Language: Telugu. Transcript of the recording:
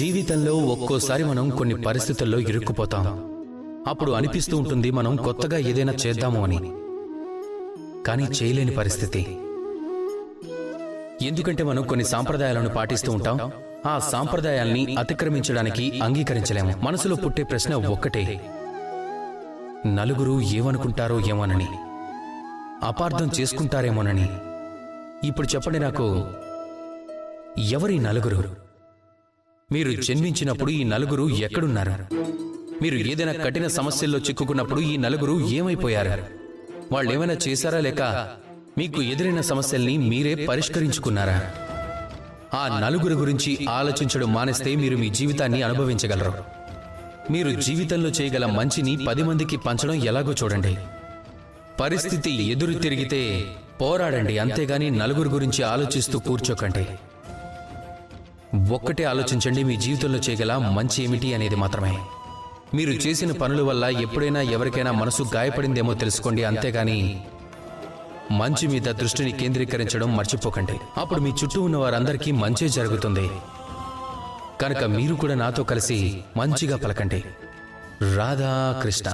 జీవితంలో ఒక్కోసారి మనం కొన్ని పరిస్థితుల్లో ఇరుక్కుపోతాం. అప్పుడు అనిపిస్తూ ఉంటుంది మనం కొత్తగా ఏదైనా చేద్దాము అని. కానీ చేయలేని పరిస్థితి. ఎందుకంటే మనం కొన్ని సాంప్రదాయాలను పాటిస్తూ ఉంటాం. ఆ సాంప్రదాయాల్ని అతిక్రమించడానికి అంగీకరించలేము. మనసులో పుట్టే ప్రశ్న ఒక్కటే, నలుగురు ఏమనుకుంటారో ఏమోనని, అపార్థం చేసుకుంటారేమోనని. ఇప్పుడు చెప్పండి నాకు, ఎవరి నలుగురు? మీరు జన్మించినప్పుడు ఈ నలుగురు ఎక్కడున్నారు? మీరు ఏదైనా కఠిన సమస్యల్లో చిక్కుకున్నప్పుడు ఈ నలుగురు ఏమైపోయారు? వాళ్ళు ఏమైనా చేశారా, లేక మీకు ఎదురైన సమస్యల్ని మీరే పరిష్కరించుకున్నారా? ఆ నలుగురు గురించి ఆలోచించడం మానేస్తే మీరు మీ జీవితాన్ని అనుభవించగలరు. మీరు జీవితంలో చేయగల మంచిని 10 మందికి పంచడం ఎలాగో చూడండి. పరిస్థితి ఎదురు తిరిగితే పోరాడండి, అంతేగాని నలుగురు గురించి ఆలోచిస్తూ కూర్చోకండి. ఒక్కటే ఆలోచించండి, మీ జీవితంలో చేయగల మంచి ఏమిటి అనేది మాత్రమే. మీరు చేసిన పనుల వల్ల ఎప్పుడైనా ఎవరికైనా మనసు గాయపడిందేమో తెలుసుకోండి, అంతేగాని మంచి మీద దృష్టిని కేంద్రీకరించడం మర్చిపోకండి. అప్పుడు మీ చుట్టూ ఉన్న వారందరికీ మంచే జరుగుతుంది. కనుక మీరు కూడా నాతో కలిసి మంచిగా పలకండి. రాధా కృష్ణ.